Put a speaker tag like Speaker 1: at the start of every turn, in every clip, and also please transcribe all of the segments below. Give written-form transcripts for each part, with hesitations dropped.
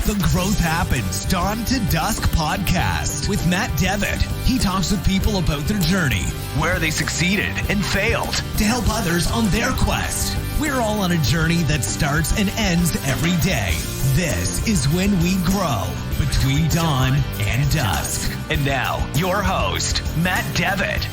Speaker 1: The Growth Happens Dawn to Dusk podcast with Matt Devitt. He talks with people about their journey, where they succeeded and failed to help others on their quest. We're all on a journey that starts and ends every day. This is when we grow between dawn and dusk. And now, your host, Matt Devitt.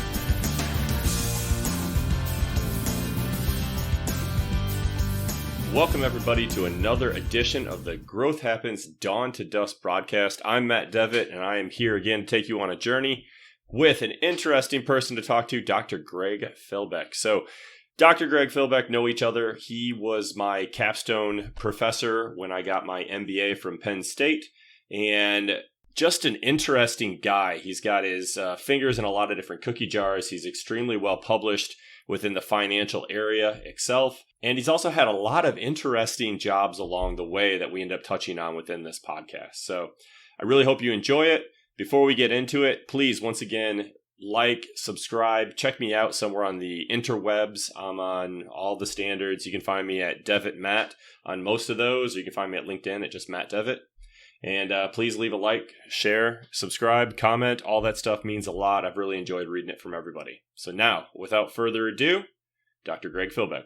Speaker 2: Welcome, everybody, to another edition of the Growth Happens Dawn to Dusk broadcast. I'm Matt Devitt, and I am here again to take you on a journey with an interesting person to talk to, Dr. Greg Filbeck. So, Dr. Greg Filbeck know each other. He was my capstone professor when I got my MBA from Penn State, and just an interesting guy. He's got his fingers in a lot of different cookie jars. He's extremely well published within the financial area itself. And he's also had a lot of interesting jobs along the way that we end up touching on within this podcast. So I really hope you enjoy it. Before we get into it, please, once again, like, subscribe, check me out somewhere on the interwebs. I'm on all the standards. You can find me at Devitt Matt on most of those, or you can find me at LinkedIn at just Matt Devitt. And please leave a like, share, subscribe, comment. All that stuff means a lot. I've really enjoyed reading it from everybody. So now, without further ado, Dr. Greg Filbeck.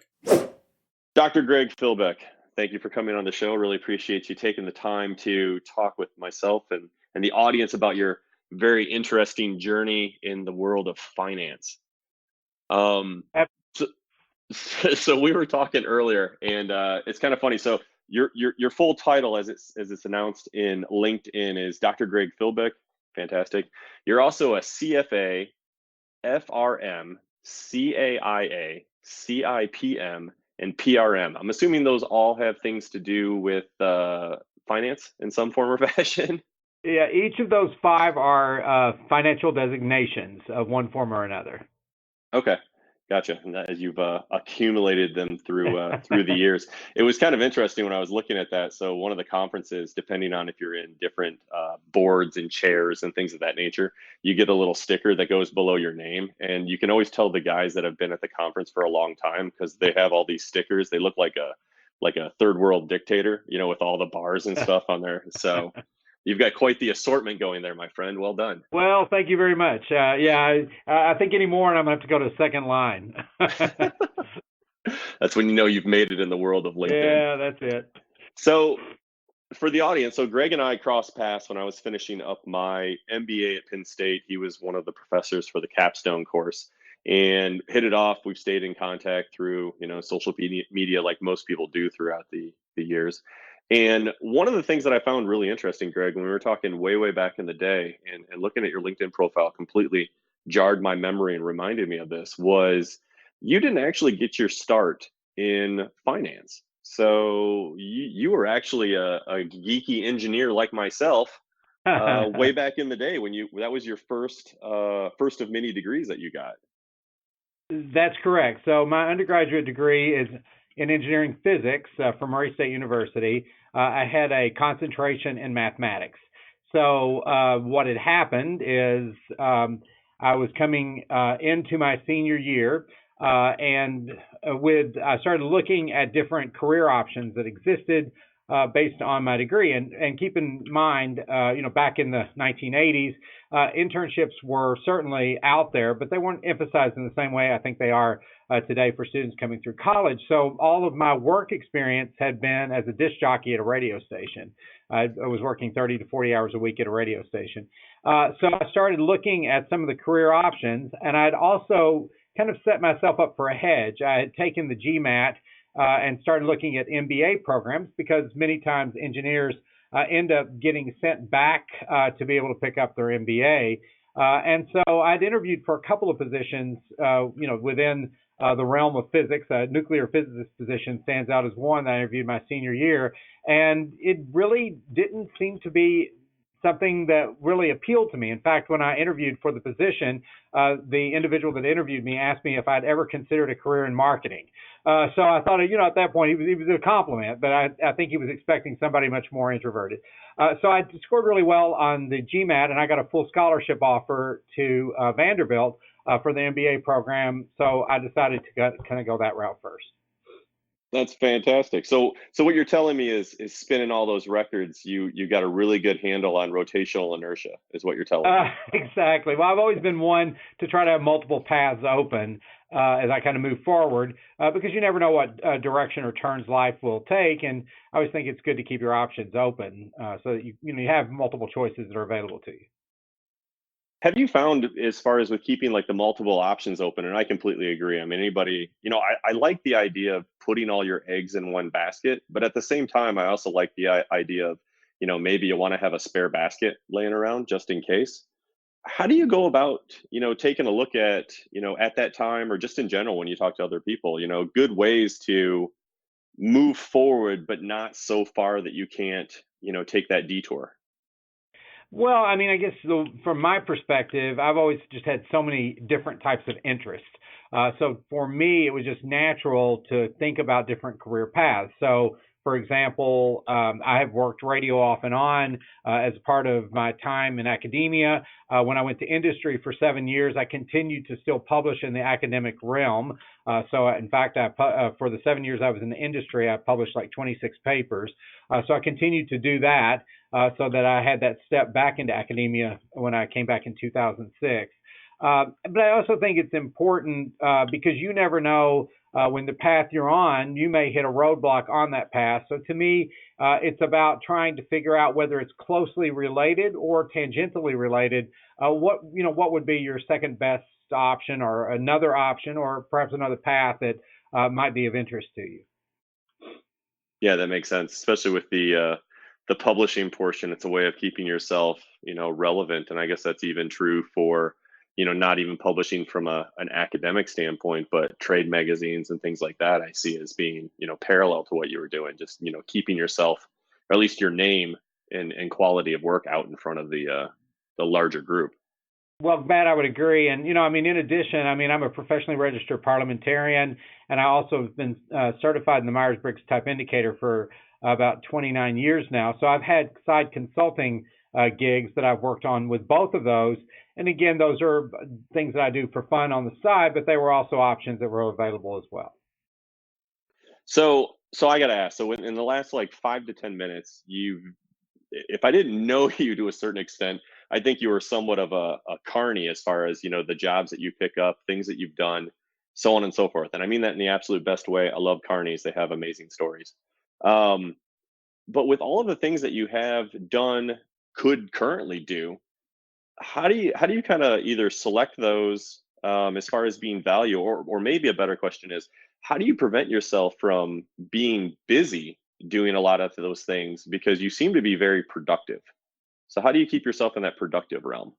Speaker 2: Dr. Greg Filbeck, thank you for coming on the show. Really appreciate you taking the time to talk with myself and the audience about your very interesting journey in the world of finance. So we were talking earlier, and it's kind of funny. So your full title, as it's announced in LinkedIn, is Dr. Greg Filbeck. Fantastic. You're also a CFA, FRM, CAIA, CIPM, and PRM. I'm assuming those all have things to do with finance in some form or fashion.
Speaker 3: Yeah, each of those five are financial designations of one form or another.
Speaker 2: Okay, gotcha. And as you've accumulated them through the years, it was kind of interesting when I was looking at that. So one of the conferences, depending on if you're in different boards and chairs and things of that nature, you get a little sticker that goes below your name, and you can always tell the guys that have been at the conference for a long time because they have all these stickers. They look like a third world dictator, with all the bars and stuff on there. So you've got quite the assortment going there, my friend. Well done.
Speaker 3: Well, thank you very much. I think any more, and I'm going to have to go to the second line.
Speaker 2: That's when you know you've made it in the world of LinkedIn.
Speaker 3: Yeah, that's it.
Speaker 2: So for the audience, so Greg and I crossed paths when I was finishing up my MBA at Penn State. He was one of the professors for the capstone course and hit it off. We've stayed in contact through, social media like most people do throughout the years. And one of the things that I found really interesting, Greg, when we were talking way back in the day and looking at your LinkedIn profile completely jarred my memory and reminded me of this, was you didn't actually get your start in finance. So you were actually a geeky engineer like myself way back in the day when that was your first of many degrees that you got.
Speaker 3: That's correct. So my undergraduate degree is in engineering physics from Murray State University. I had a concentration in mathematics. So what had happened is I was coming into my senior year, and I started looking at different career options that existed based on my degree. And keep in mind, back in the 1980s, internships were certainly out there, but they weren't emphasized in the same way I think they are today for students coming through college. So all of my work experience had been as a disc jockey at a radio station. I was working 30 to 40 hours a week at a radio station. So I started looking at some of the career options, and I'd also kind of set myself up for a hedge. I had taken the GMAT and started looking at MBA programs because many times engineers end up getting sent back to be able to pick up their MBA. And so I'd interviewed for a couple of positions, within the realm of physics. A nuclear physicist position stands out as one that I interviewed my senior year. And it really didn't seem to be something that really appealed to me. In fact, when I interviewed for the position, the individual that interviewed me asked me if I'd ever considered a career in marketing. So I thought, at that point, he was a compliment, but I think he was expecting somebody much more introverted. So I scored really well on the GMAT, and I got a full scholarship offer to Vanderbilt for the MBA program. So I decided to kind of go that route first.
Speaker 2: That's fantastic. So what you're telling me is spinning all those records, you got a really good handle on rotational inertia, is what you're telling me.
Speaker 3: Exactly. Well, I've always been one to try to have multiple paths open as I kind of move forward because you never know what direction or turns life will take, and I always think it's good to keep your options open so that you have multiple choices that are available to you.
Speaker 2: Have you found, as far as with keeping like the multiple options open, and I completely agree. I mean, anybody, I like the idea of putting all your eggs in one basket, but at the same time, I also like the idea of, maybe you want to have a spare basket laying around just in case. How do you go about, taking a look at that time or just in general when you talk to other people, good ways to move forward, but not so far that you can't, take that detour?
Speaker 3: Well, I mean, I guess from my perspective, I've always just had so many different types of interests. So for me, it was just natural to think about different career paths. So, for example, I have worked radio off and on as part of my time in academia. When I went to industry for 7 years, I continued to still publish in the academic realm. In fact, for the 7 years I was in the industry, I published like 26 papers. So I continued to do that so that I had that step back into academia when I came back in 2006. But I also think it's important because you never know when the path you're on, you may hit a roadblock on that path. So to me, it's about trying to figure out whether it's closely related or tangentially related. What would be your second best option or another option or perhaps another path that might be of interest to you?
Speaker 2: Yeah, that makes sense, especially with the publishing portion. It's a way of keeping yourself, relevant, and I guess that's even true for, not even publishing from an academic standpoint, but trade magazines and things like that. I see as being, parallel to what you were doing, just keeping yourself, or at least your name and quality of work out in front of the larger group.
Speaker 3: Well, Matt, I would agree. And, I mean, in addition, I mean, I'm a professionally registered parliamentarian, and I also have been certified in the Myers-Briggs type indicator for about 29 years now. So I've had side consulting gigs that I've worked on with both of those. And again, those are things that I do for fun on the side, but they were also options that were available as well.
Speaker 2: So I got to ask. So in the last like 5 to 10 minutes, if I didn't know you to a certain extent, I think you were somewhat of a carny as far as, the jobs that you pick up, things that you've done, so on and so forth. And I mean that in the absolute best way. I love carnies. They have amazing stories. Um, but with all of the things that you have done, could currently do, how do you kind of either select those as far as being value, or maybe a better question is, how do you prevent yourself from being busy doing a lot of those things, because you seem to be very productive? So how do you keep yourself in that productive realm?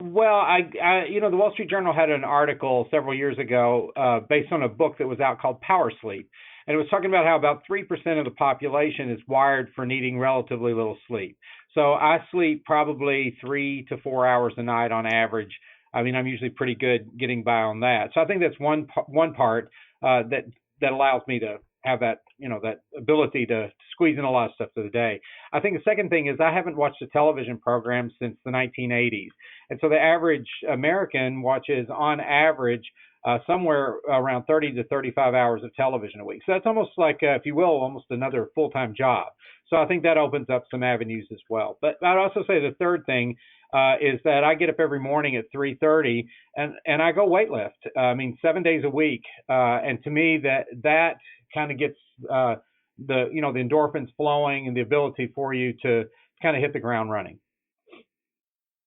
Speaker 3: Well, the Wall Street Journal had an article several years ago based on a book that was out called Power Sleep. And it was talking about how about 3% of the population is wired for needing relatively little sleep. So I sleep probably 3 to 4 hours a night on average. I mean, I'm usually pretty good getting by on that. So I think that's one part that allows me to have that ability to squeeze in a lot of stuff for the day. I think the second thing is I haven't watched a television program since the 1980s. And so the average American watches on average somewhere around 30 to 35 hours of television a week. So that's almost like, if you will, almost another full-time job. So I think that opens up some avenues as well. But I'd also say the third thing is that I get up every morning at 3:30 and I go weightlift. I mean, 7 days a week. And to me, that kind of gets the endorphins flowing and the ability for you to kind of hit the ground running.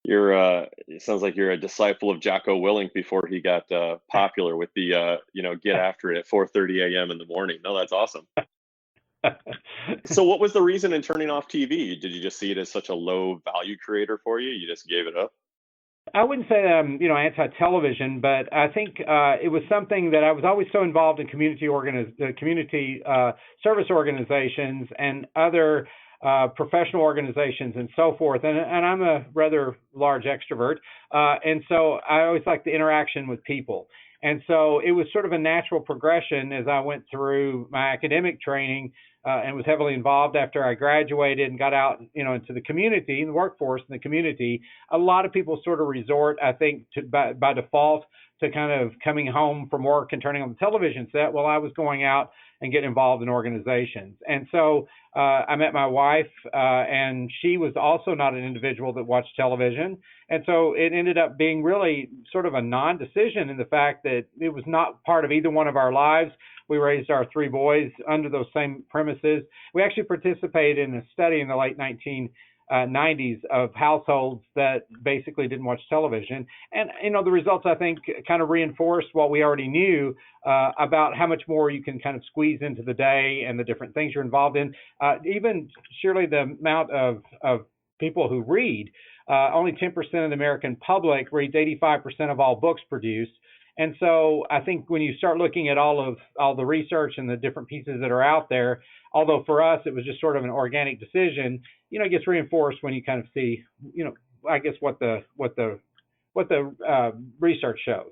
Speaker 2: It sounds like you're a disciple of Jocko Willink before he got popular with the get after it at 4:30 a.m. in the morning. No, that's awesome. So what was the reason in turning off TV? Did you just see it as such a low value creator for you? You just gave it up?
Speaker 3: I wouldn't say that I'm, anti-television, but I think it was something that I was always so involved in community service organizations and other professional organizations and so forth. And I'm a rather large extrovert, and so I always like the interaction with people. And so it was sort of a natural progression as I went through my academic training and was heavily involved after I graduated and got out, into the community, in the workforce, in the community. A lot of people sort of resort, I think, by default to kind of coming home from work and turning on the television set. Well, I was going out and get involved in organizations. And so I met my wife, and she was also not an individual that watched television. And so it ended up being really sort of a non-decision in the fact that it was not part of either one of our lives. We raised our three boys under those same premises. We actually participated in a study in the late 1990s of households that basically didn't watch television. And, the results, I think, kind of reinforced what we already knew about how much more you can kind of squeeze into the day and the different things you're involved in. Even surely the amount of people who read, only 10% of the American public reads 85% of all books produced. And so I think when you start looking at all the research and the different pieces that are out there, although for us it was just sort of an organic decision, it gets reinforced when you kind of see, I guess what the research shows.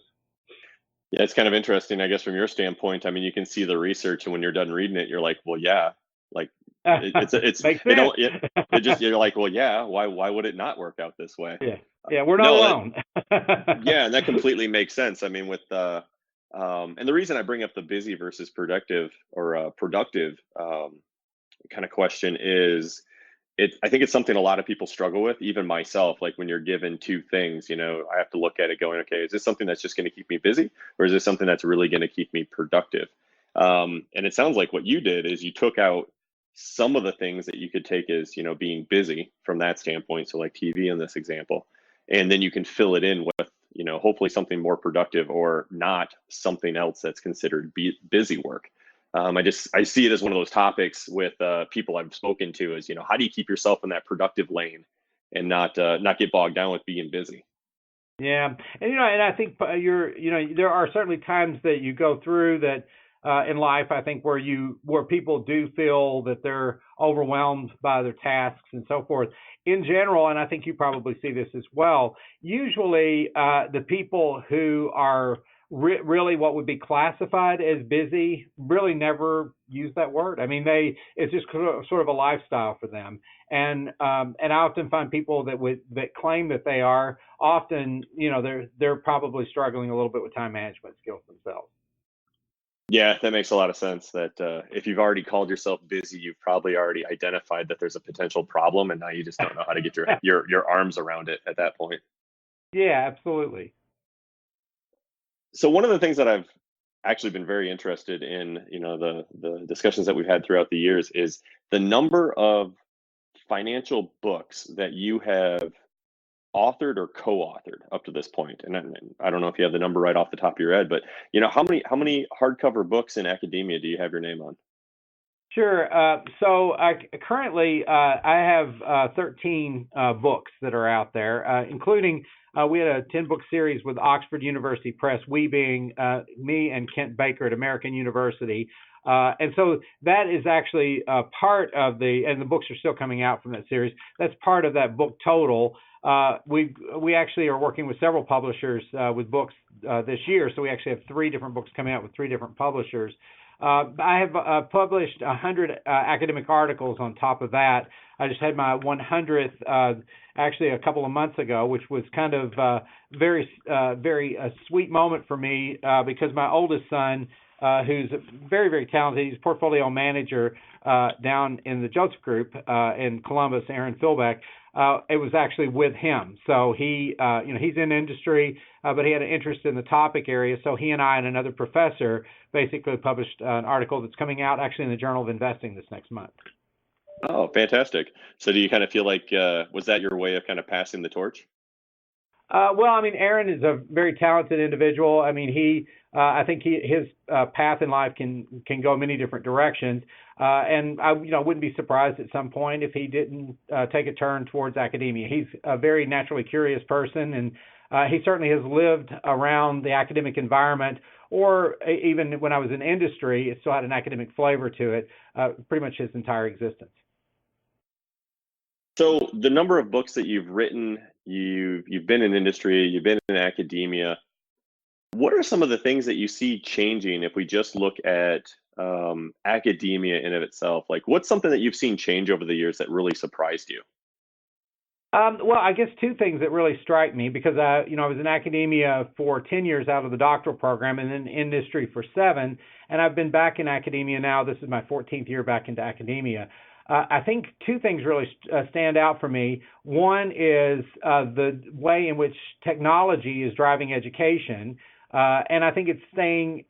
Speaker 2: Yeah, it's kind of interesting, I guess, from your standpoint. I mean, you can see the research, and when you're done reading it, you're like, well, yeah, like
Speaker 3: Makes sense.
Speaker 2: you're like, well, yeah, why would it not work out this way?
Speaker 3: Yeah, we're not alone.
Speaker 2: Yeah, and that completely makes sense. I mean, with and the reason I bring up the busy versus productive or productive kind of question is I think it's something a lot of people struggle with, even myself. Like when you're given two things, I have to look at it going, okay, is this something that's just going to keep me busy, or is this something that's really going to keep me productive? And it sounds like what you did is you took out some of the things that you could take as, being busy from that standpoint. So like TV in this example, and then you can fill it in with, hopefully something more productive or not something else that's considered busy work. I see it as one of those topics with people I've spoken to is, how do you keep yourself in that productive lane and not get bogged down with being busy?
Speaker 3: Yeah, and and I think there are certainly times that you go through that in life, I think where people do feel that they're overwhelmed by their tasks and so forth. In general, and I think you probably see this as well, usually the people who are really what would be classified as busy really never use that word. I mean, it's just sort of a lifestyle for them. And I often find people that claim that they are often, they're probably struggling a little bit with time management skills themselves.
Speaker 2: Yeah, that makes a lot of sense. That if you've already called yourself busy, you've probably already identified that there's a potential problem, and now you just don't know how to get your arms around it at that point.
Speaker 3: Yeah, absolutely.
Speaker 2: So one of the things that I've actually been very interested in, the discussions that we've had throughout the years is the number of financial books that you have authored or co-authored up to this point. And I don't know if you have the number right off the top of your head, but how many hardcover books in academia do you have your name on?
Speaker 3: Sure. So currently I have 13 books that are out there, including we had a 10-book series with Oxford University Press, we being me and Kent Baker at American University. And so that is actually part of and the books are still coming out from that series. That's part of that book total. We actually are working with several publishers with books this year. So we actually have 3 different books coming out with 3 different publishers. I have published 100 academic articles on top of that. I just had my 100th actually a couple of months ago, which was kind of very sweet moment for me because my oldest son, who's very, very talented, he's a portfolio manager down in the Joseph Group in Columbus, Greg Filbeck. It was actually with him. So he, he's in industry, but he had an interest in the topic area. So he and I and another professor basically published an article that's coming out actually in the Journal of Investing this next month.
Speaker 2: Oh, fantastic. So do you kind of feel like, was that your way of kind of passing the torch?
Speaker 3: Well, I mean, Aaron is a very talented individual. I mean, I think his path in life can go many different directions. And I, wouldn't be surprised at some point if he didn't take a turn towards academia. He's a very naturally curious person, and he certainly has lived around the academic environment, or even when I was in industry, it still had an academic flavor to it, pretty much his entire existence.
Speaker 2: So the number of books that you've written, you've been in industry, you've been in academia. What are some of the things that you see changing if we just look at academia in of itself? Like, what's something that you've seen change over the years that really surprised you?
Speaker 3: Well, I guess two things that really strike me because I was in academia for 10 years out of the doctoral program and then industry for 7, and I've been back in academia now. This is my 14th year back into academia. I think two things really stand out for me. One is the way in which technology is driving education. And I think it's staying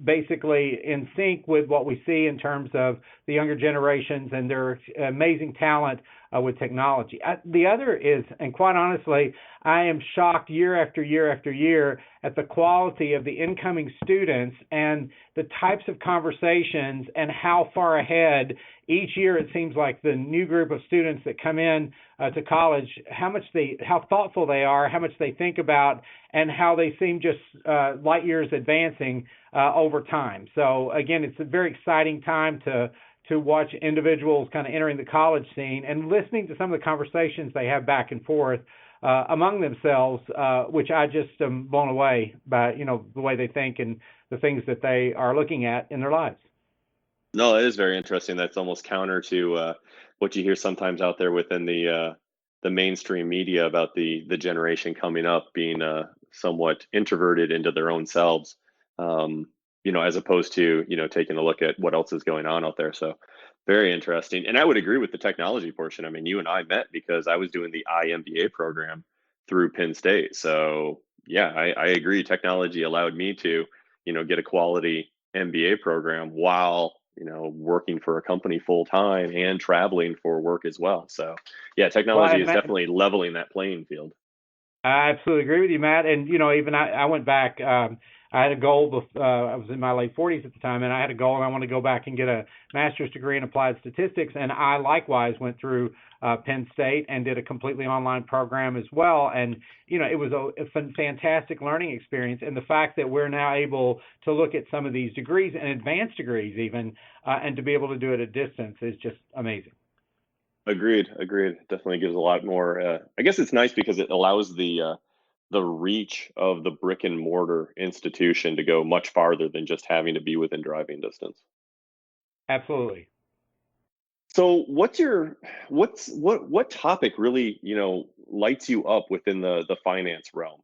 Speaker 3: basically in sync with what we see in terms of the younger generations and their amazing talent with technology. The other is, and quite honestly, I am shocked year after year after year at the quality of the incoming students and the types of conversations and how far ahead each year it seems like the new group of students that come in to college, how thoughtful they are, how much they think about, and how they seem just light years advancing over time. So again, it's a very exciting time to watch individuals kind of entering the college scene and listening to some of the conversations they have back and forth among themselves, which I just am blown away by, the way they think and the things that they are looking at in their lives.
Speaker 2: No, it is very interesting. That's almost counter to what you hear sometimes out there within the mainstream media about the generation coming up being somewhat introverted into their own selves. As opposed to, taking a look at what else is going on out there. So very interesting. And I would agree with the technology portion. I mean, you and I met because I was doing the IMBA program through Penn State. So yeah, I agree. Technology allowed me to, get a quality MBA program while, working for a company full time and traveling for work as well. So yeah, technology is definitely leveling that playing field.
Speaker 3: I absolutely agree with you, Matt. And, even I went back, I had a goal, I was in my late 40s at the time, and I had a goal, and I wanted to go back and get a master's degree in applied statistics. And I likewise went through Penn State and did a completely online program as well. And, it was a fantastic learning experience. And the fact that we're now able to look at some of these degrees and advanced degrees even, and to be able to do it at distance is just amazing.
Speaker 2: Agreed. Definitely gives a lot more. I guess it's nice because it allows the reach of the brick and mortar institution to go much farther than just having to be within driving distance.
Speaker 3: Absolutely.
Speaker 2: So, what topic really lights you up within the finance realm?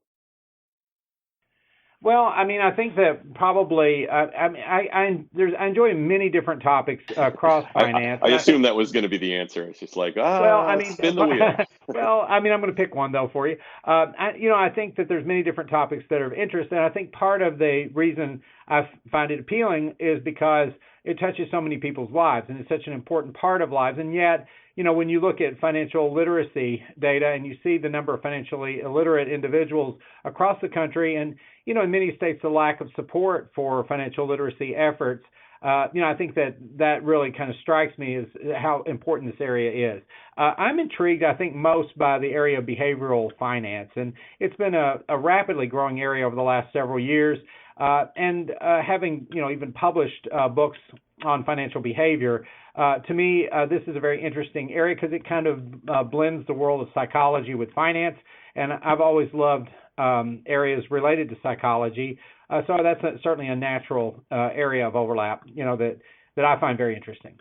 Speaker 3: Well, I mean, I think that probably I enjoy many different topics across finance.
Speaker 2: I assume that was going to be the answer. It's just like, spin the wheel.
Speaker 3: Well, I mean, I'm going to pick one though for you. I think that there's many different topics that are of interest, and I think part of the reason I find it appealing is because it touches so many people's lives, and it's such an important part of lives. And yet, when you look at financial literacy data and you see the number of financially illiterate individuals across the country, and in many states, the lack of support for financial literacy efforts, I think that really kind of strikes me as how important this area is. I'm intrigued, I think, most by the area of behavioral finance, and it's been a rapidly growing area over the last several years. And having even published books on financial behavior, to me, this is a very interesting area because it kind of blends the world of psychology with finance, and I've always loved areas related to psychology. So that's certainly a natural area of overlap, that I find very interesting.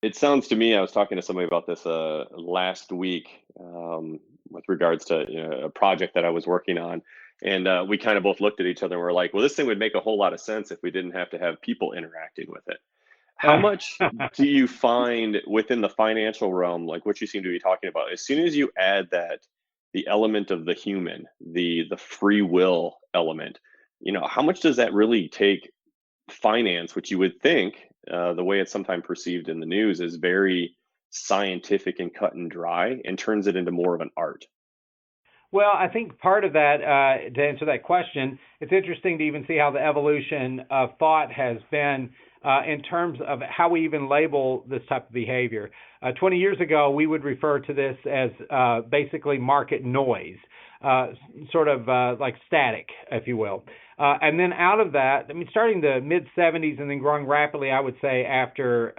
Speaker 2: It sounds to me, I was talking to somebody about this last week with regards to a project that I was working on. And we kind of both looked at each other and were like, well, this thing would make a whole lot of sense if we didn't have to have people interacting with it. How much do you find within the financial realm, like what you seem to be talking about, as soon as you add the element of the human, the free will element, how much does that really take finance, which you would think, the way it's sometimes perceived in the news, is very scientific and cut and dry, and turns it into more of an art?
Speaker 3: Well, I think part of that, to answer that question, it's interesting to even see how the evolution of thought has been in terms of how we even label this type of behavior. 20 years ago, we would refer to this as basically market noise, sort of like static, if you will. And then out of that, I mean, starting the mid-'70s and then growing rapidly, I would say after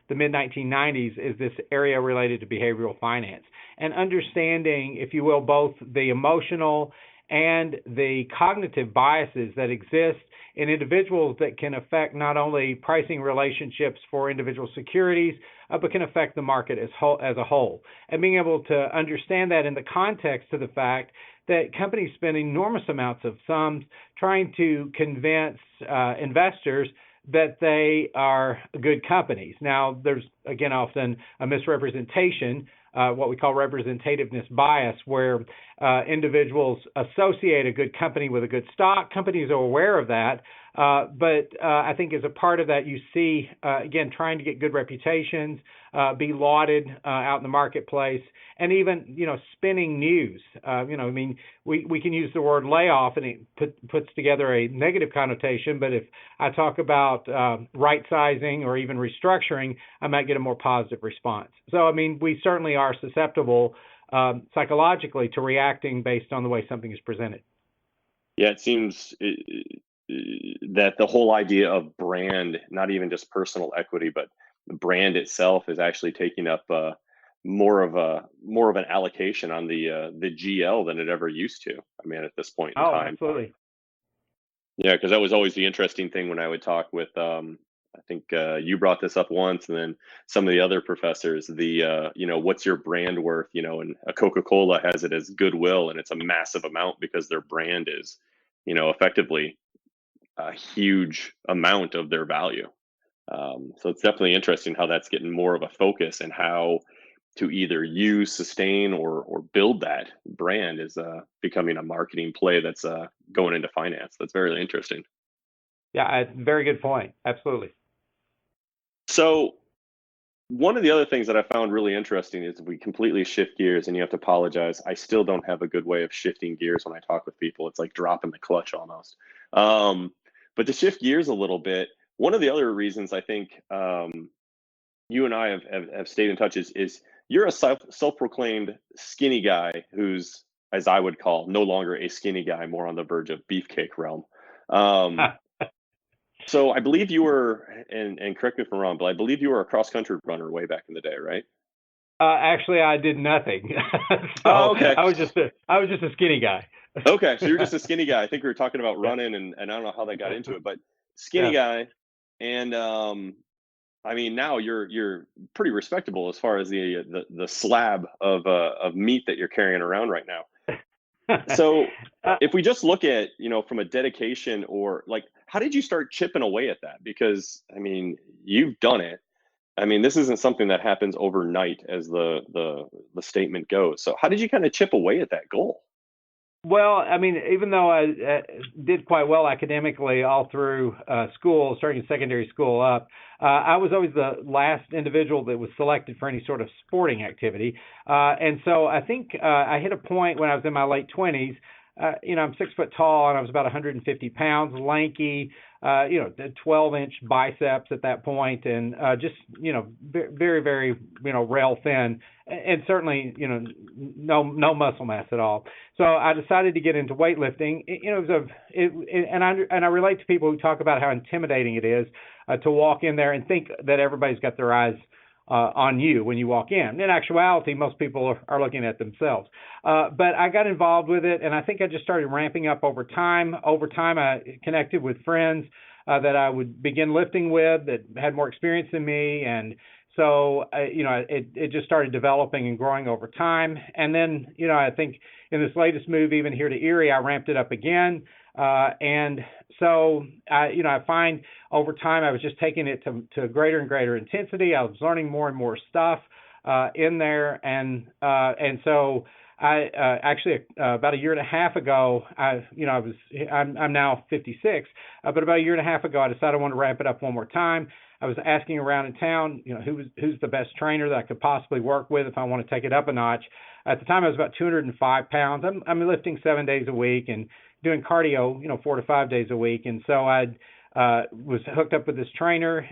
Speaker 3: the mid-1990s, is this area related to behavioral finance. And understanding, if you will, both the emotional and the cognitive biases that exist in individuals that can affect not only pricing relationships for individual securities, but can affect the market as a whole. And being able to understand that in the context of the fact that companies spend enormous amounts of sums trying to convince investors that they are good companies. Now, there's, again, often a misrepresentation, what we call representativeness bias, where individuals associate a good company with a good stock. Companies are aware of that, but I think as a part of that, you see, again, trying to get good reputations, be lauded out in the marketplace, and even, spinning news. We can use the word layoff, and it puts together a negative connotation, but if I talk about right sizing or even restructuring, I might get a more positive response. So, we certainly are susceptible psychologically to reacting based on the way something is presented.
Speaker 2: Yeah, it seems that the whole idea of brand, not even just personal equity, but the brand itself is actually taking up more of an allocation on the GL than it ever used to. At this point in time.
Speaker 3: Absolutely.
Speaker 2: Yeah, because that was always the interesting thing when I would talk with, I think you brought this up once, and then some of the other professors, what's your brand worth? And a Coca-Cola has it as goodwill, and it's a massive amount because their brand is, effectively a huge amount of their value. So it's definitely interesting how that's getting more of a focus, and how to either use, sustain, or build that brand is becoming a marketing play that's going into finance. That's very interesting.
Speaker 3: Yeah, very good point. Absolutely.
Speaker 2: So one of the other things that I found really interesting is we completely shift gears, and you have to apologize. I still don't have a good way of shifting gears when I talk with people. It's like dropping the clutch almost. But to shift gears a little bit, one of the other reasons I think you and I have stayed in touch is you're a self-proclaimed skinny guy who's, as I would call, no longer a skinny guy, more on the verge of beefcake realm. So I believe you were, and correct me if I'm wrong, but I believe you were a cross-country runner way back in the day, right?
Speaker 3: Actually, I did nothing.
Speaker 2: Okay.
Speaker 3: I was just a skinny guy.
Speaker 2: Okay, so you're just a skinny guy. I think we were talking about running, and I don't know how that got into it, but skinny guy, and now you're pretty respectable as far as the slab of meat that you're carrying around right now. So if we just look at, from a dedication, or like, how did you start chipping away at that? Because you've done it. This isn't something that happens overnight, as the statement goes. So how did you kind of chip away at that goal?
Speaker 3: Well, even though I did quite well academically all through school, starting secondary school up, I was always the last individual that was selected for any sort of sporting activity. And so I think I hit a point when I was in my late 20s. I'm 6 foot tall, and I was about 150 pounds, lanky, 12-inch biceps at that point, and just, very, very, rail thin, and certainly, no muscle mass at all. So I decided to get into weightlifting. And I relate to people who talk about how intimidating it is to walk in there and think that everybody's got their eyes on you when you walk in. In actuality, most people are looking at themselves. But I got involved with it, and I think I just started ramping up over time. Over time, I connected with friends that I would begin lifting with that had more experience than me, and so it just started developing and growing over time. And then I think in this latest move, even here to Erie, I ramped it up again. And so I find over time I was just taking it to greater and greater intensity. I was learning more and more stuff in there, and so I actually about a year and a half ago, I'm now 56, but about a year and a half ago I decided I wanted to ramp it up one more time. I was asking around in town, who's the best trainer that I could possibly work with if I want to take it up a notch. At the time I was about 205 pounds. I'm lifting 7 days a week and doing cardio, 4 to 5 days a week. And so I was hooked up with this trainer,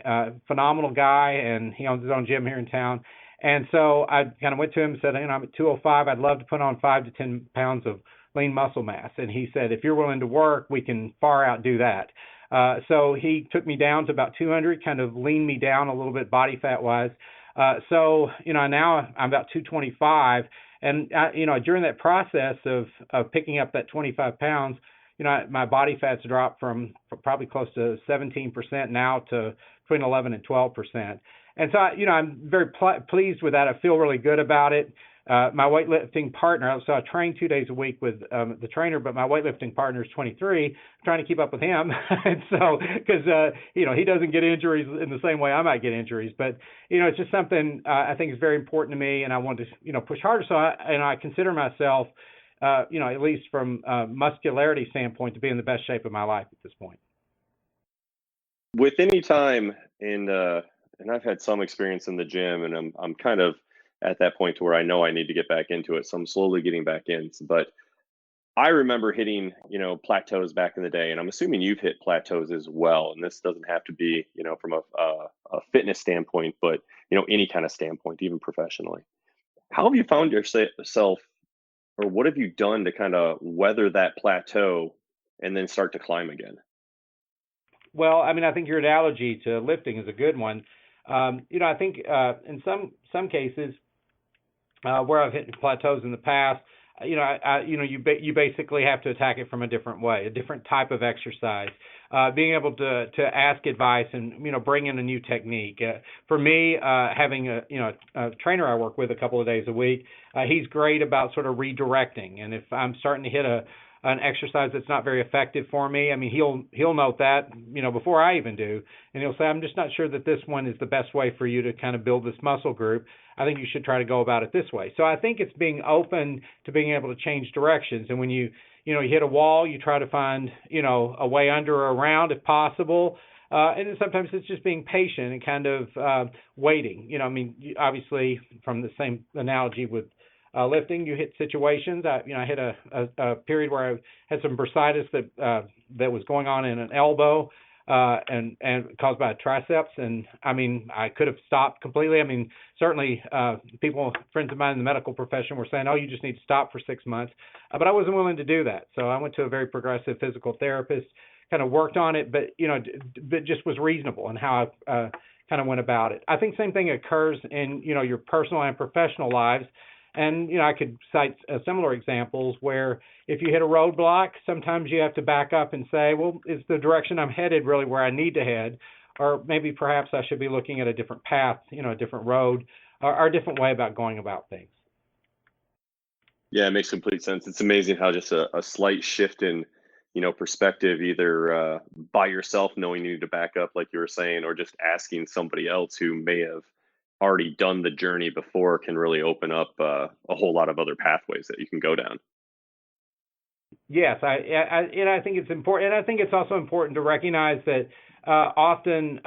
Speaker 3: phenomenal guy, and he owns his own gym here in town. And so I kind of went to him and said, I'm at 205. I'd love to put on 5 to 10 pounds of lean muscle mass. And he said, if you're willing to work, we can far outdo that. So he took me down to about 200, kind of leaned me down a little bit body fat wise. So now I'm about 225. And, during that process of picking up that 25 pounds, my body fat's dropped from probably close to 17% now to between 11 and 12%. And so, I'm very pleased with that. I feel really good about it. My weightlifting partner, so I train 2 days a week with the trainer, but my weightlifting partner is 23. I'm trying to keep up with him, and so because he doesn't get injuries in the same way I might get injuries. But it's just something I think is very important to me, and I want to push harder. So I consider myself, at least from a muscularity standpoint, to be in the best shape of my life at this point.
Speaker 2: With any time and I've had some experience in the gym, and I'm kind of at that point to where I know I need to get back into it. So I'm slowly getting back in. But I remember hitting, plateaus back in the day, and I'm assuming you've hit plateaus as well. And this doesn't have to be, from a fitness standpoint, but any kind of standpoint, even professionally. How have you found yourself, or what have you done to kind of weather that plateau and then start to climb again?
Speaker 3: Well, I mean, I think your analogy to lifting is a good one. I think in some cases where I've hit plateaus in the past, you basically have to attack it from a different way, a different type of exercise. Being able to ask advice and bring in a new technique. For me, having a trainer I work with a couple of days a week, he's great about sort of redirecting. And if I'm starting to hit an exercise that's not very effective for me, I mean, he'll note that before I even do, and he'll say, I'm just not sure that this one is the best way for you to kind of build this muscle group. I think you should try to go about it this way. So I think it's being open to being able to change directions. And when you hit a wall, you try to find a way under or around if possible. And then sometimes it's just being patient and kind of waiting. Obviously from the same analogy with lifting, you hit situations. I hit a period where I had some bursitis that was going on in an elbow and caused by a triceps. And I could have stopped completely. Certainly friends of mine in the medical profession were saying, oh, you just need to stop for 6 months. But I wasn't willing to do that. So I went to a very progressive physical therapist, kind of worked on it, but just was reasonable in how I kind of went about it. I think same thing occurs in, your personal and professional lives. And, I could cite similar examples where if you hit a roadblock, sometimes you have to back up and say, well, is the direction I'm headed really where I need to head? Or maybe perhaps I should be looking at a different path, a different road, or a different way about going about things.
Speaker 2: Yeah, it makes complete sense. It's amazing how just a slight shift in, perspective, either by yourself knowing you need to back up, like you were saying, or just asking somebody else who may have already done the journey before can really open up a whole lot of other pathways that you can go down.
Speaker 3: Yes, I think it's important, and I think it's also important to recognize that often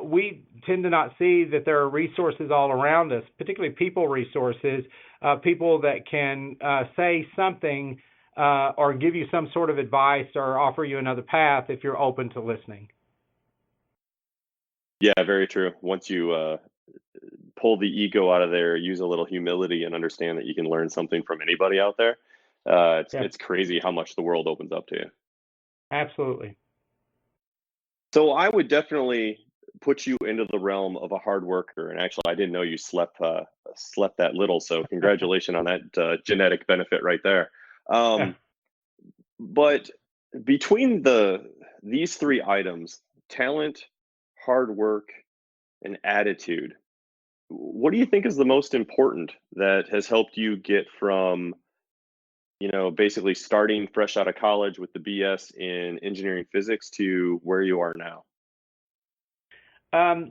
Speaker 3: we tend to not see that there are resources all around us, particularly people resources, people that can say something or give you some sort of advice or offer you another path if you're open to listening.
Speaker 2: Yeah, very true. Once you pull the ego out of there, use a little humility, and understand that you can learn something from anybody out there, it's crazy how much the world opens up to you.
Speaker 3: Absolutely.
Speaker 2: So I would definitely put you into the realm of a hard worker. And actually, I didn't know you slept that little. So congratulations on that genetic benefit right there. But between these three items, talent, hard work, and attitude, what do you think is the most important that has helped you get from, basically starting fresh out of college with the BS in engineering physics to where you are now?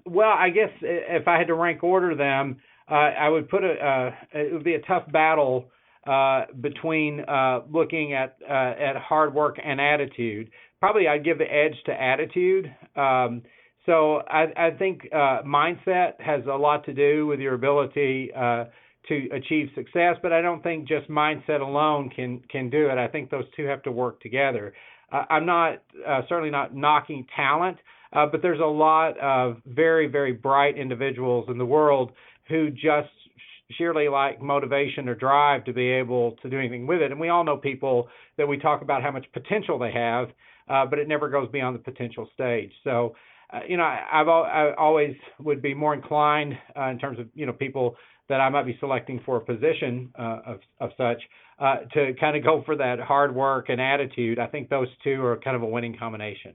Speaker 3: Well, I guess if I had to rank order them, I would it would be a tough battle between looking at hard work and attitude. Probably I'd give the edge to attitude. So I think mindset has a lot to do with your ability to achieve success, but I don't think just mindset alone can do it. I think those two have to work together. I'm not certainly not knocking talent, but there's a lot of very, very bright individuals in the world who just sheerly lack motivation or drive to be able to do anything with it. And we all know people that we talk about how much potential they have, but it never goes beyond the potential stage. So I always would be more inclined in terms of people that I might be selecting for a position of such, to kind of go for that hard work and attitude. I think those two are kind of a winning combination.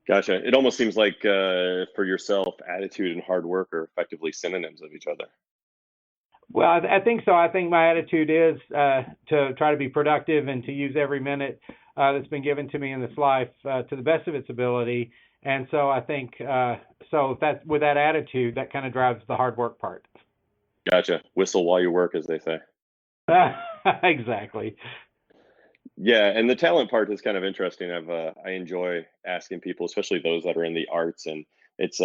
Speaker 2: Gotcha. It almost seems like for yourself, attitude and hard work are effectively synonyms of each other.
Speaker 3: Well, I think so. I think my attitude is to try to be productive and to use every minute that's been given to me in this life to the best of its ability. And so I think so that with that attitude, that kind of drives the hard work part.
Speaker 2: Gotcha. Whistle while you work, as they say.
Speaker 3: Exactly.
Speaker 2: Yeah, and the talent part is kind of interesting. I enjoy asking people, especially those that are in the arts, and it's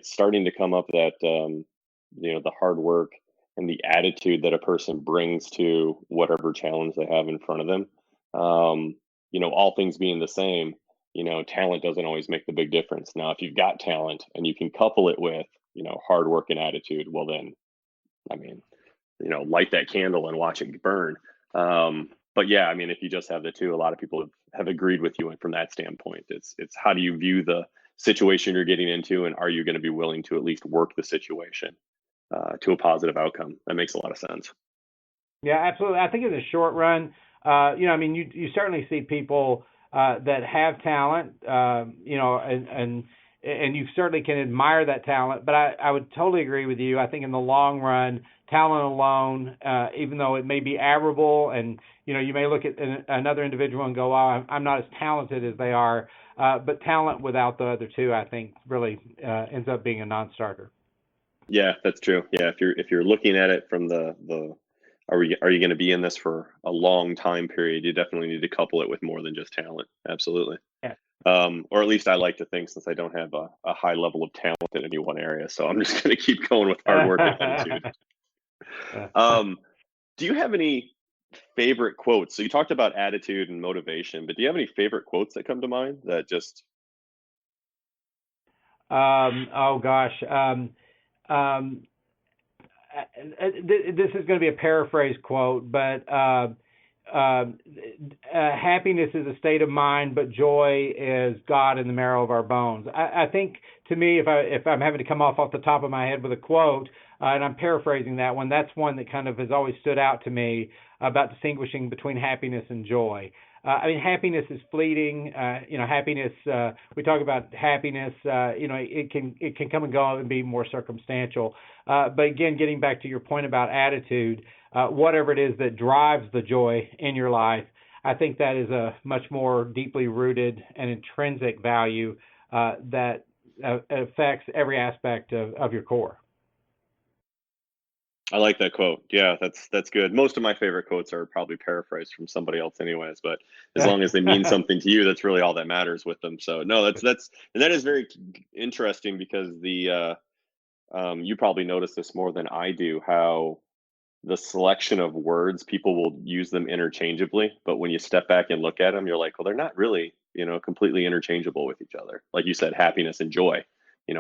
Speaker 2: starting to come up that the hard work and the attitude that a person brings to whatever challenge they have in front of them. All things being the same, talent doesn't always make the big difference. Now, if you've got talent and you can couple it with hard work and attitude, well then, I mean, light that candle and watch it burn. But yeah, I mean, if you just have the two, a lot of people have agreed with you from that standpoint. It's how do you view the situation you're getting into, and are you going to be willing to at least work the situation to a positive outcome? That makes a lot of sense.
Speaker 3: Yeah, absolutely. I think in the short run, you certainly see people that have talent, and you certainly can admire that talent. But I would totally agree with you. I think in the long run, talent alone, even though it may be admirable, and you may look at another individual and go, "Oh, I'm not as talented as they are," but talent without the other two, I think, really ends up being a non-starter.
Speaker 2: Yeah, that's true. Yeah, if you're looking at it from the are you going to be in this for a long time period, you definitely need to couple it with more than just talent. Absolutely.
Speaker 3: Yeah.
Speaker 2: Or at least I like to think, since I don't have a high level of talent in any one area, so I'm just going to keep going with hard work and attitude. Do you have any favorite quotes? So you talked about attitude and motivation, but do you have any favorite quotes that come to mind that just?
Speaker 3: Oh gosh. This is going to be a paraphrase quote, but happiness is a state of mind, but joy is God in the marrow of our bones. I think, to me, if I'm having to come off the top of my head with a quote, and I'm paraphrasing that one, that's one that kind of has always stood out to me about distinguishing between happiness and joy. Happiness is fleeting. Happiness. We talk about happiness. It can come and go and be more circumstantial. But again, getting back to your point about attitude, whatever it is that drives the joy in your life, I think that is a much more deeply rooted and intrinsic value that affects every aspect of your core.
Speaker 2: I like that quote. Yeah, that's good. Most of my favorite quotes are probably paraphrased from somebody else anyways, but as long as they mean something to you, that's really all that matters with them. So no, and that is very interesting, because you probably notice this more than I do, how the selection of words, people will use them interchangeably, but when you step back and look at them, you're like, well, they're not really, completely interchangeable with each other. Like you said, happiness and joy.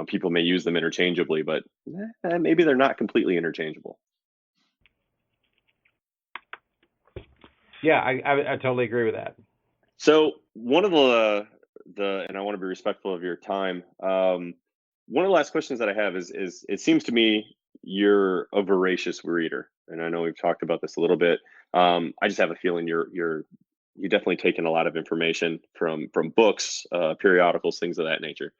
Speaker 2: People may use them interchangeably, but maybe they're not completely interchangeable.
Speaker 3: Yeah, I totally agree with that.
Speaker 2: So one of the and I want to be respectful of your time. One of the last questions that I have is it seems to me you're a voracious reader, and I know we've talked about this a little bit. I just have a feeling you definitely taken a lot of information from books, periodicals, things of that nature.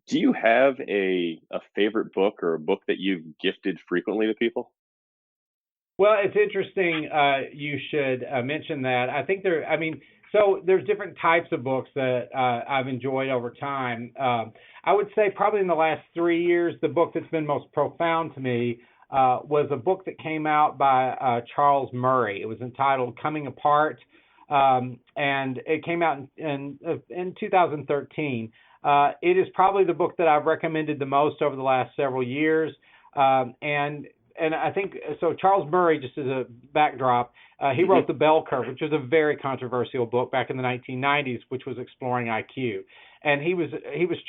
Speaker 2: Do you have a favorite book, or a book that you've gifted frequently to people?
Speaker 3: Well, it's interesting you should mention that. I think so there's different types of books that I've enjoyed over time. I would say probably in the last 3 years, the book that's been most profound to me was a book that came out by Charles Murray. It was entitled Coming Apart, and it came out in 2013. It is probably the book that I've recommended the most over the last several years. And I think, so Charles Murray, just as a backdrop, he wrote The Bell Curve, which was a very controversial book back in the 1990s, which was exploring IQ. And he was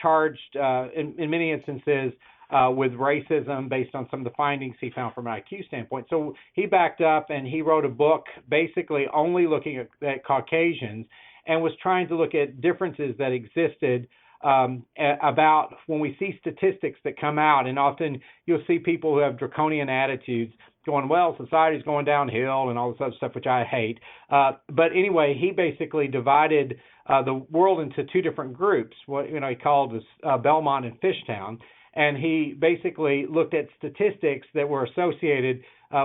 Speaker 3: charged in many instances with racism based on some of the findings he found from an IQ standpoint. So he backed up and he wrote a book basically only looking at Caucasians, and was trying to look at differences that existed about when we see statistics that come out, and often you'll see people who have draconian attitudes going, well, society's going downhill and all this other stuff, which I hate. But anyway, he basically divided the world into two different groups, what he called was Belmont and Fishtown. And he basically looked at statistics that were associated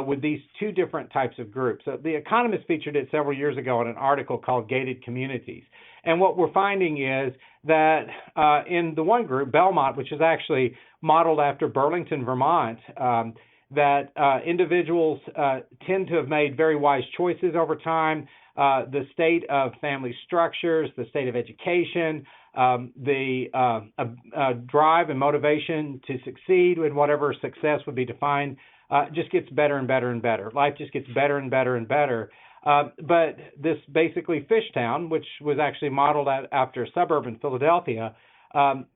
Speaker 3: with these two different types of groups. So The Economist featured it several years ago in an article called Gated Communities. And what we're finding is that in the one group, Belmont, which is actually modeled after Burlington, Vermont, that individuals tend to have made very wise choices over time. The state of family structures, the state of education, the drive and motivation to succeed in whatever success would be defined just gets better and better and better. Life just gets better and better and better. But this basically Fishtown, which was actually modeled after suburban Philadelphia,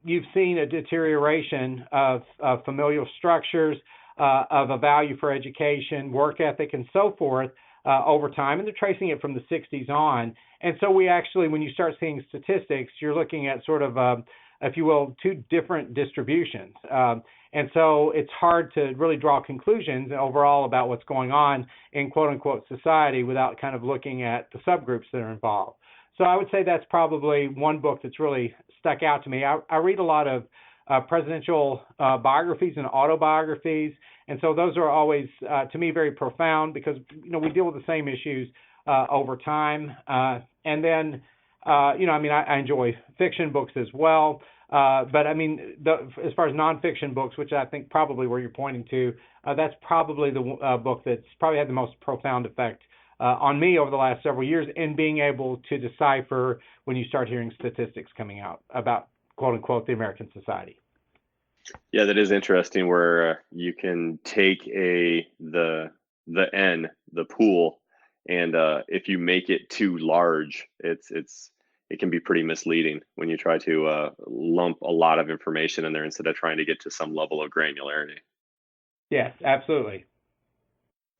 Speaker 3: you've seen a deterioration of familial structures, of a value for education, work ethic, and so forth over time. And they're tracing it from the 60s on. And so we actually, when you start seeing statistics, you're looking at sort of, if you will, two different distributions. And so it's hard to really draw conclusions overall about what's going on in quote unquote society without kind of looking at the subgroups that are involved. So I would say that's probably one book that's really stuck out to me. I read a lot of presidential biographies and autobiographies. And so those are always, to me, very profound because, we deal with the same issues over time. And then, I enjoy fiction books as well. But as far as nonfiction books, which I think probably where you're pointing to, that's probably the book that's probably had the most profound effect on me over the last several years in being able to decipher when you start hearing statistics coming out about, quote unquote, the American society.
Speaker 2: Yeah, that is interesting where you can take the pool, and if you make it too large, it can be pretty misleading when you try to lump a lot of information in there instead of trying to get to some level of granularity.
Speaker 3: Yes, absolutely.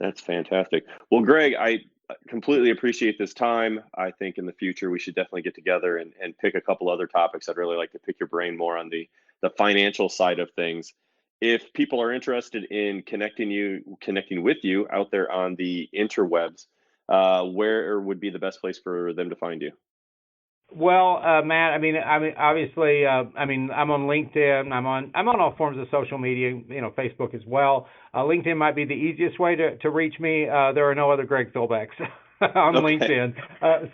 Speaker 2: That's fantastic. Well, Greg, I completely appreciate this time. I think in the future we should definitely get together and pick a couple other topics. I'd really like to pick your brain more on the financial side of things. If people are interested in connecting with you out there on the interwebs, where would be the best place for them to find you?
Speaker 3: Well, Matt, obviously, I'm on LinkedIn. I'm on all forms of social media, Facebook as well. LinkedIn might be the easiest way to reach me. There are no other Greg Filbecks on LinkedIn.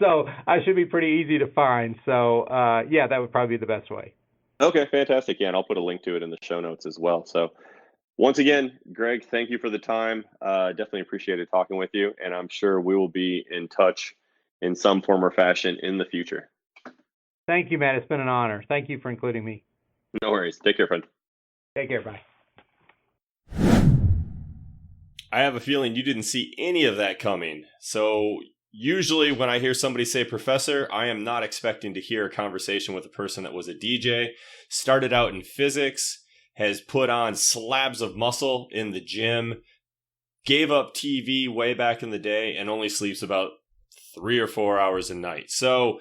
Speaker 3: So I should be pretty easy to find. So, that would probably be the best way.
Speaker 2: Okay, fantastic. Yeah, and I'll put a link to it in the show notes as well. So once again, Greg, thank you for the time. Definitely appreciated talking with you. And I'm sure we will be in touch in some form or fashion in the future.
Speaker 3: Thank you, Matt. It's been an honor. Thank you for including me.
Speaker 2: No worries. Take care, friend.
Speaker 3: Take care. Bye.
Speaker 2: I have a feeling you didn't see any of that coming. So usually when I hear somebody say professor, I am not expecting to hear a conversation with a person that was a DJ, started out in physics, has put on slabs of muscle in the gym, gave up TV way back in the day, and only sleeps about 3 or 4 hours a night. So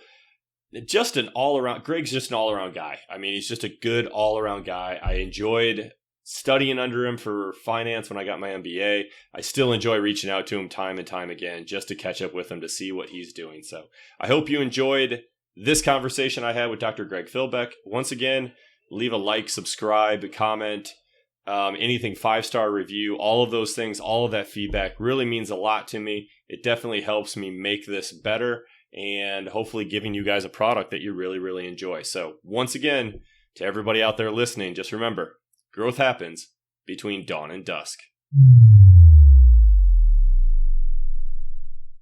Speaker 2: just an all-around, Greg's just an all-around guy. He's just a good all-around guy. I enjoyed studying under him for finance when I got my MBA. I still enjoy reaching out to him time and time again just to catch up with him to see what he's doing. So I hope you enjoyed this conversation I had with Dr. Greg Filbeck. Once again, leave a like, subscribe, comment, anything 5-star review, all of those things, all of that feedback really means a lot to me. It definitely helps me make this better and hopefully giving you guys a product that you really, really enjoy. So once again, to everybody out there listening, just remember, growth happens between dawn and dusk.